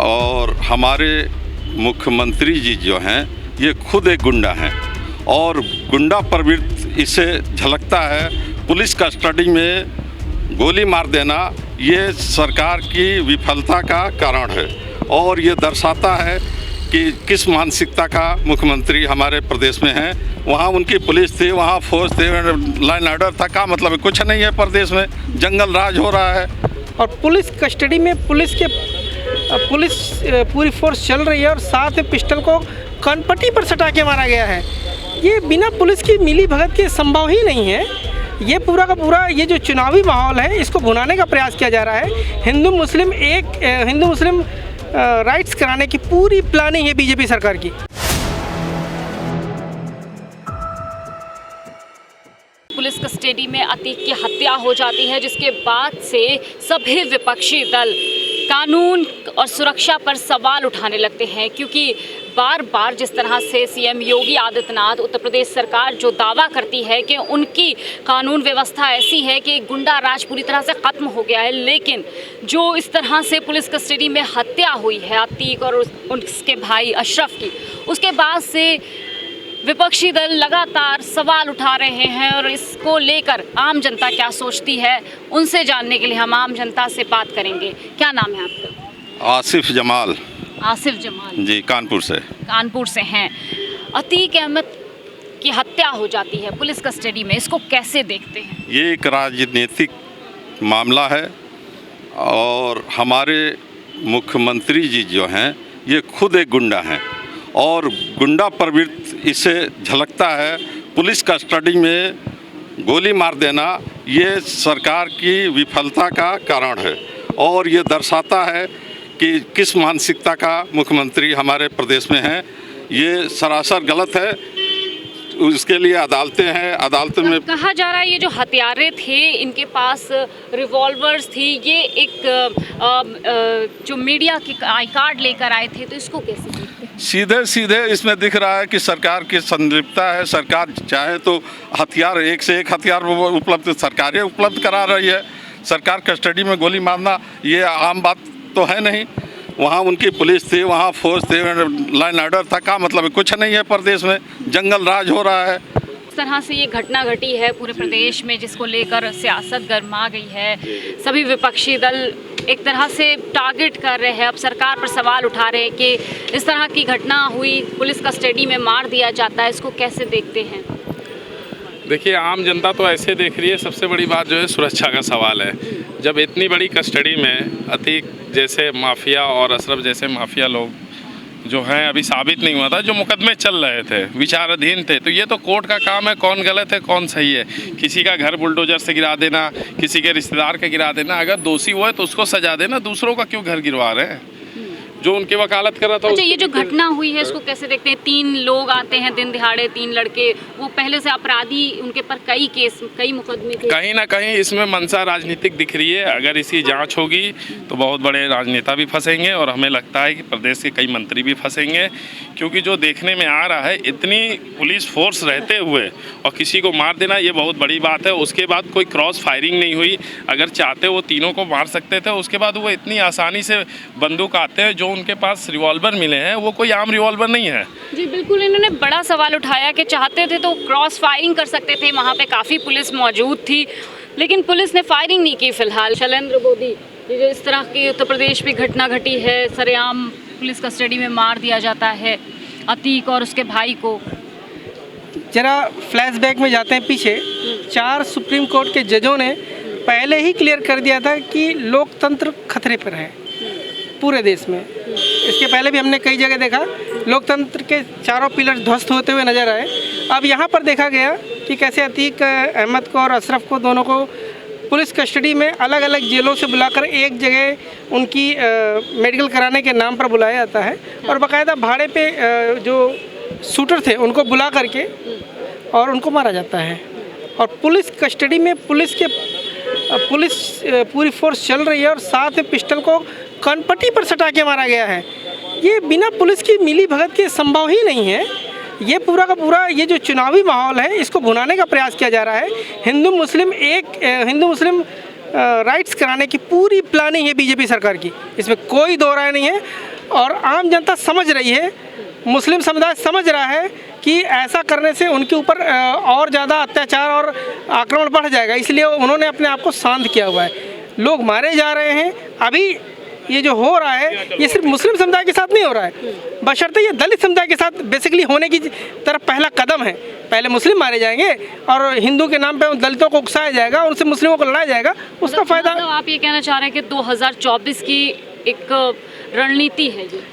और हमारे मुख्यमंत्री जी जो हैं ये खुद एक गुंडा हैं और गुंडा प्रवृत्ति इससे झलकता है। पुलिस कस्टडी में गोली मार देना ये सरकार की विफलता का कारण है और ये दर्शाता है कि किस मानसिकता का मुख्यमंत्री हमारे प्रदेश में हैं। वहाँ उनकी पुलिस थी, वहाँ फौज थे, लाइन ऑर्डर था, क्या मतलब है? कुछ नहीं है। प्रदेश में जंगल राज हो रहा है और पुलिस कस्टडी में पुलिस पूरी फोर्स चल रही है और साथ में पिस्टल को कनपट्टी पर सटा के मारा गया है। ये बिना पुलिस की मिली भगत के संभव ही नहीं है। ये पूरा का पूरा ये जो चुनावी माहौल है इसको भुनाने का प्रयास किया जा रहा है। हिंदू मुस्लिम राइट्स कराने की पूरी प्लानिंग है बीजेपी सरकार की। पुलिस कस्टडी में अतीक की हत्या हो जाती है, जिसके बाद से सभी विपक्षी दल कानून और सुरक्षा पर सवाल उठाने लगते हैं, क्योंकि बार बार जिस तरह से सीएम योगी आदित्यनाथ उत्तर प्रदेश सरकार जो दावा करती है कि उनकी कानून व्यवस्था ऐसी है कि गुंडा राज पूरी तरह से ख़त्म हो गया है, लेकिन जो इस तरह से पुलिस कस्टडी में हत्या हुई है अतीक और उसके भाई अशरफ की, उसके बाद से विपक्षी दल लगातार सवाल उठा रहे हैं और इसको लेकर आम जनता क्या सोचती है उनसे जानने के लिए हम आम जनता से बात करेंगे। क्या नाम है आपका? आसिफ जमाल। आसिफ जमाल जी, कानपुर से हैं। अतीक अहमद की हत्या हो जाती है पुलिस कस्टडी में, इसको कैसे देखते हैं? ये एक राजनीतिक मामला है और हमारे मुख्यमंत्री जी जो हैं ये खुद एक गुंडा हैं और गुंडा प्रवृत्ति इससे झलकता है। पुलिस कस्टडी में गोली मार देना ये सरकार की विफलता का कारण है और ये दर्शाता है कि किस मानसिकता का मुख्यमंत्री हमारे प्रदेश में हैं। ये सरासर गलत है। उसके लिए अदालतें हैं, अदालत में कहा जा रहा है ये जो हथियारे थे इनके पास रिवॉल्वर्स थी, ये एक जो मीडिया के आई कार्ड लेकर आए थे, तो इसको कैसे देखते हैं? सीधे सीधे इसमें दिख रहा है कि सरकार की संलिप्तता है। सरकार चाहे तो हथियार एक से एक हथियार उपलब्ध सरकारें उपलब्ध करा रही है। सरकार कस्टडी में गोली मारना ये आम बात तो है नहीं। वहाँ उनकी पुलिस थी, वहाँ फौज थे, लाइन ऑर्डर था, क्या मतलब है? कुछ नहीं है। प्रदेश में जंगल राज हो रहा है। इस तरह से ये घटना घटी है पूरे प्रदेश में, जिसको लेकर सियासत गर्मा गई है। सभी विपक्षी दल एक तरह से टारगेट कर रहे हैं, अब सरकार पर सवाल उठा रहे हैं कि इस तरह की घटना हुई, पुलिस कस्टडी में मार दिया जाता है, इसको कैसे देखते हैं? देखिए, आम जनता तो ऐसे देख रही है। सबसे बड़ी बात जो है सुरक्षा का सवाल है। जब इतनी बड़ी कस्टडी में अतीक जैसे माफिया और अशरफ जैसे माफिया लोग जो हैं, अभी साबित नहीं हुआ था, जो मुकदमे चल रहे थे, विचाराधीन थे, तो ये तो कोर्ट का काम है कौन गलत है कौन सही है। किसी का घर बुलडोजर से गिरा देना, किसी के रिश्तेदार का गिरा देना, अगर दोषी हुआ है तो उसको सजा देना, दूसरों का क्यों घर गिरवा रहे हैं? जो उनकी वकालत कर रहा था। अच्छा, ये जो घटना हुई है इसको कैसे देखते हैं? 3 लोग आते हैं दिन दिहाड़े, 3 लड़के, वो पहले से अपराधी, उनके पर कई केस, कई मुकदमे थे। कहीं ना कहीं इसमें मंशा राजनीतिक दिख रही है। अगर इसकी जांच होगी तो बहुत बड़े राजनेता भी फंसेंगे और हमें लगता है कि प्रदेश के कई मंत्री भी फंसेंगे, क्योंकि जो देखने में आ रहा है इतनी पुलिस फोर्स रहते हुए और किसी को मार देना ये बहुत बड़ी बात है। उसके बाद कोई क्रॉस फायरिंग नहीं हुई। अगर चाहते वो तीनों को मार सकते थे। उसके बाद वो इतनी आसानी से बंदूक आते हैं, जो उनके पास रिवॉल्वर मिले हैं वो कोई आम रिवॉल्वर नहीं है। जी बिल्कुल, इन्होंने बड़ा सवाल उठाया कि चाहते थे तो क्रॉस फायरिंग कर सकते थे, वहाँ पे काफ़ी पुलिस मौजूद थी, लेकिन पुलिस ने फायरिंग नहीं की। फिलहाल शैलेंद्र मोदी, ये जो इस तरह की उत्तर प्रदेश में घटना घटी है, सरेआम पुलिस कस्टडी में मार दिया जाता है अतीक और उसके भाई को। जरा फ्लैशबैक में जाते हैं पीछे। 4 सुप्रीम कोर्ट के जजों ने पहले ही क्लियर कर दिया था कि लोकतंत्र खतरे पर है पूरे देश में। इसके पहले भी हमने कई जगह देखा लोकतंत्र के चारों पिलर ध्वस्त होते हुए नजर आए। अब यहाँ पर देखा गया कि कैसे अतीक अहमद को और अशरफ को, दोनों को पुलिस कस्टडी में अलग अलग जेलों से बुलाकर एक जगह उनकी मेडिकल कराने के नाम पर बुलाया जाता है और बाकायदा भाड़े पे जो शूटर थे उनको बुला करके और उनको मारा जाता है। और पुलिस कस्टडी में पुलिस पूरी फोर्स चल रही है और साथ में पिस्टल को कनपट्टी पर सटा के मारा गया है। ये बिना पुलिस की मिली भगत के संभव ही नहीं है। ये पूरा का पूरा ये जो चुनावी माहौल है इसको भुनाने का प्रयास किया जा रहा है। हिंदू मुस्लिम राइट्स कराने की पूरी प्लानिंग है बीजेपी सरकार की, इसमें कोई दो राय नहीं है। और आम जनता समझ रही है, मुस्लिम समुदाय समझ रहा है कि ऐसा करने से उनके ऊपर और ज़्यादा अत्याचार और आक्रमण बढ़ जाएगा, इसलिए उन्होंने अपने आप को शांत किया हुआ है। लोग मारे जा रहे हैं। अभी ये जो हो रहा है ये सिर्फ मुस्लिम समुदाय के साथ नहीं हो रहा है, बशर्ते ये दलित समुदाय के साथ बेसिकली होने की तरफ पहला कदम है। पहले मुस्लिम मारे जाएंगे और हिंदू के नाम पे दलितों को उकसाया जाएगा, उनसे मुस्लिमों को लड़ाया जाएगा, उसका फ़ायदा। मतलब आप ये कहना चाह रहे हैं कि 2024 की एक रणनीति है ये?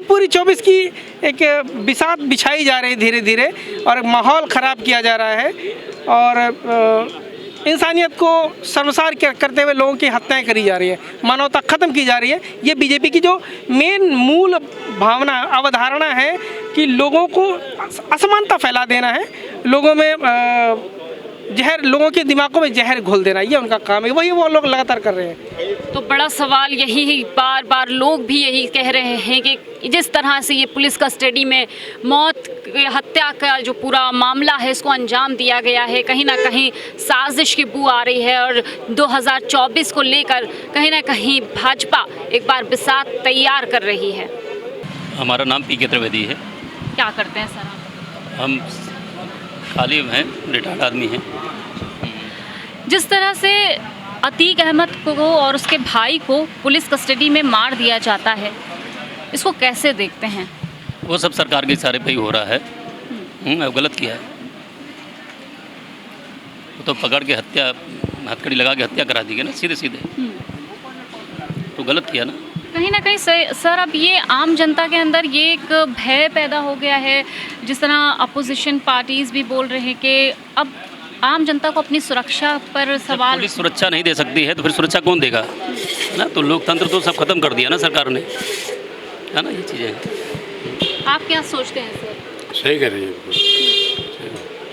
पूरी 24 की एक बिसात बिछाई जा रही है धीरे धीरे, और माहौल ख़राब किया जा रहा है, और इंसानियत को शर्मसार करते हुए लोगों की हत्याएं करी जा रही है, मानवता ख़त्म की जा रही है। ये बीजेपी की जो मेन मूल भावना अवधारणा है कि लोगों को असमानता फैला देना है, लोगों में जहर, लोगों के दिमागों में जहर घोल देना, ये उनका काम है, वही वो लोग लगातार कर रहे हैं। तो बड़ा सवाल यही है, बार बार लोग भी यही कह रहे हैं कि जिस तरह से ये पुलिस कस्टडी में मौत हत्या का जो पूरा मामला है इसको अंजाम दिया गया है, कहीं ना कहीं साजिश की बू आ रही है, और 2024 को लेकर कहीं ना कहीं भाजपा एक बार बिसात तैयार कर रही है। हमारा नाम पी के त्रिवेदी है। क्या करते हैं सर आप? हम खाली हैं, रिटायर्ड आदमी हैं। जिस तरह से अतीक अहमद को और उसके भाई को पुलिस कस्टडी में मार दिया जाता है, इसको कैसे देखते हैं? वो सब सरकार के इशारे पे ही हो रहा है। अब गलत किया है, वो तो पकड़ के हत्या, हथकड़ी लगा के हत्या करा दी गई ना सीधे सीधे, तो गलत किया ना। कहीं ना कहीं सर अब ये आम जनता के अंदर ये एक भय पैदा हो गया है, जिस तरह अपोजिशन पार्टीज़ भी बोल रहे हैं कि अब आम जनता को अपनी सुरक्षा पर सवाल। पुलिस सुरक्षा नहीं दे सकती है तो फिर सुरक्षा कौन देगा ना? तो लोकतंत्र तो सब खत्म कर दिया ना सरकार ने, है ना, ये चीज़ें। आप क्या सोचते हैं सर? सही कह रही है,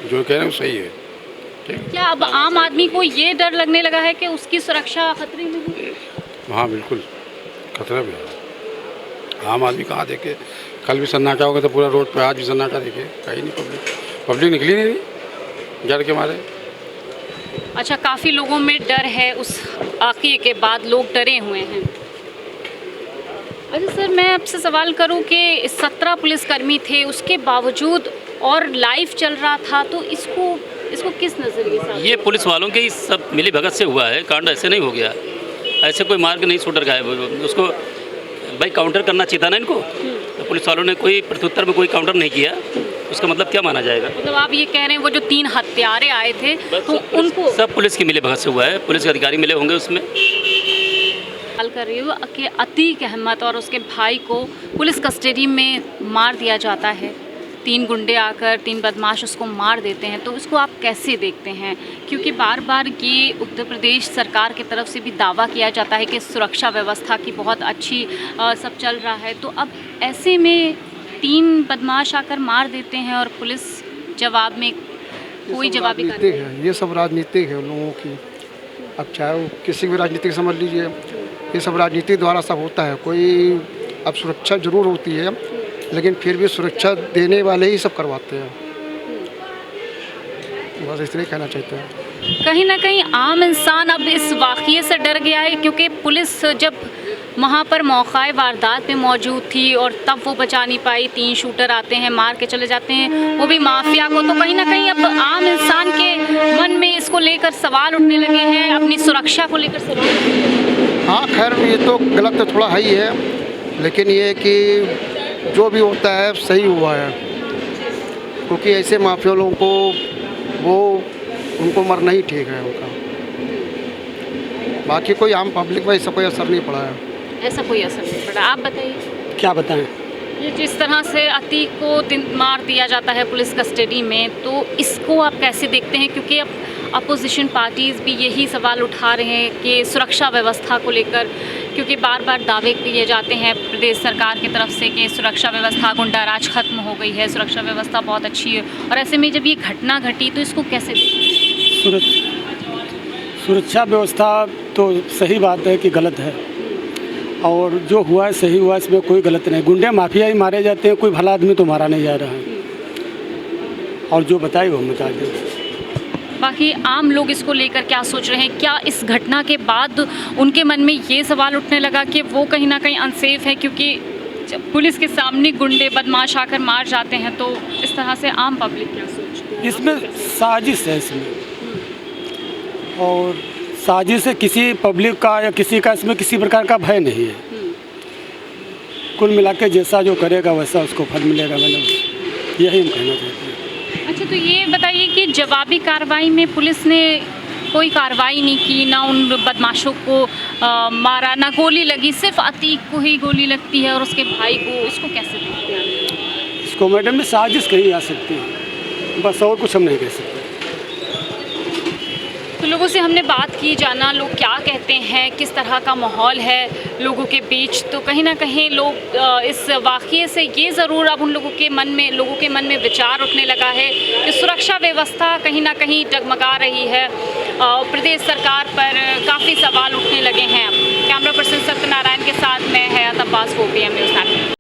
जो कह रहे हैं सही है। क्या अब आम आदमी को ये डर लगने लगा है कि उसकी सुरक्षा खतरे में है? हाँ बिल्कुल खतरा भी है। आम आदमी कहाँ देखे, कल भी सन्नाटा हो गया था पूरा रोड पे, आज भी सन्नाटा देखे, कहीं नहीं पब्लिक निकली नहीं डर के मारे। अच्छा, काफ़ी लोगों में डर है, उस वाक़ये के बाद लोग डरे हुए हैं। अच्छा सर, मैं आपसे सवाल करूं कि 17 पुलिसकर्मी थे, उसके बावजूद और लाइव चल रहा था, तो इसको किस नज़रिए से? ये पुलिस वालों के सब मिली भगत से हुआ है कांड, ऐसे नहीं हो गया। ऐसे कोई मार के नहीं शूटर गायब, उसको भाई काउंटर करना चाहिए था ना इनको, तो पुलिस वालों ने कोई प्रत्युत्तर में कोई काउंटर नहीं किया, उसका मतलब क्या माना जाएगा? मतलब आप ये कह रहे हैं वो जो 3 हत्यारे आए थे तो उनको सब पुलिस की मिली भगत से हुआ है, पुलिस के अधिकारी मिले होंगे उसमें। सवाल कर रही हूँ कि अतीक अहमद और उसके भाई को पुलिस कस्टडी में मार दिया जाता है, 3 गुंडे आकर 3 बदमाश उसको मार देते हैं, तो उसको आप कैसे देखते हैं? क्योंकि बार बार ये उत्तर प्रदेश सरकार की तरफ से भी दावा किया जाता है कि सुरक्षा व्यवस्था की बहुत अच्छी सब चल रहा है, तो अब ऐसे में 3 बदमाश आकर मार देते हैं और पुलिस जवाब में कोई जवाब नहीं करती है। ये सब राजनीतिक है उन लोगों की। अब चाहे वो किसी भी राजनीतिक समझ लीजिए, ये सब राजनीति द्वारा सब होता है। कोई अब सुरक्षा जरूर होती है, लेकिन फिर भी सुरक्षा देने वाले ही सब करवाते हैं, बस इसलिए कहना चाहते हैं। कहीं ना कहीं आम इंसान अब इस वाक़ये से डर गया है, क्योंकि पुलिस जब वहाँ पर मौक़ाए वारदात में मौजूद थी और तब वो बचा नहीं पाई, 3 शूटर आते हैं, मार के चले जाते हैं, वो भी माफिया को, तो कहीं ना कहीं अब आम इंसान के मन में इसको लेकर सवाल उठने लगे हैं, अपनी सुरक्षा को लेकर सवाल। हाँ खैर, ये तो गलत तो थोड़ा है ही है, लेकिन ये कि जो भी होता है सही हुआ है, क्योंकि ऐसे माफिया लोगों को उनको मरना ही ठीक है उनका। बाकी कोई आम पब्लिक पर ऐसा कोई असर नहीं पड़ा है। ऐसा कोई असर नहीं पड़ा। आप बताइए। क्या बताएं? ये जिस तरह से अतीक को मार दिया जाता है पुलिस कस्टडी में, तो इसको आप कैसे देखते हैं? क्योंकि अब अपोजिशन पार्टीज़ भी यही सवाल उठा रहे हैं कि सुरक्षा व्यवस्था को लेकर, क्योंकि बार बार दावे किए जाते हैं प्रदेश सरकार की तरफ से कि सुरक्षा व्यवस्था, गुंडाराज खत्म हो गई है, सुरक्षा व्यवस्था बहुत अच्छी है, और ऐसे में जब ये घटना घटी तो इसको कैसे देखें? सुरक्षा व्यवस्था तो सही बात है कि गलत है, और जो हुआ है सही हुआ, इसमें कोई गलत नहीं। गुंडे माफिया ही मारे जाते हैं, कोई भला आदमी तो मारा नहीं जा रहा है, और जो बताए वो हम बता दें। बाकी आम लोग इसको लेकर क्या सोच रहे हैं? क्या इस घटना के बाद उनके मन में ये सवाल उठने लगा कि वो कहीं ना कहीं अनसेफ है? क्योंकि जब पुलिस के सामने गुंडे बदमाश आकर मार जाते हैं तो इस तरह से आम पब्लिक क्या सोचती है? इसमें साजिश है इसमें, और साजिश है, किसी पब्लिक का या किसी का इसमें किसी प्रकार का भय नहीं है। कुल मिला के जैसा जो करेगा वैसा उसको फल मिलेगा, मैडम, यही हम कहना चाहते हैं। अच्छा, तो ये बताइए कि जवाबी कार्रवाई में पुलिस ने कोई कार्रवाई नहीं की, ना उन बदमाशों को मारा, ना गोली लगी, सिर्फ अतीक को ही गोली लगती है और उसके भाई को, इसको कैसे देखते हैं? इसको मैडम में साजिश कही जा सकती है, बस, और कुछ हम नहीं कह सकते। तो लोगों से हमने बात की, जाना लोग क्या कहते हैं, किस तरह का माहौल है लोगों के बीच। तो कहीं ना कहीं लोग इस वाक़ये से ये ज़रूर अब उन लोगों के मन में विचार उठने लगा है कि सुरक्षा व्यवस्था कहीं ना कहीं डगमगा रही है। प्रदेश सरकार पर काफ़ी सवाल उठने लगे हैं। कैमरा पर्सन सत्यनारायण के साथ मैं हयात अब्बास, 4PM न्यूज़।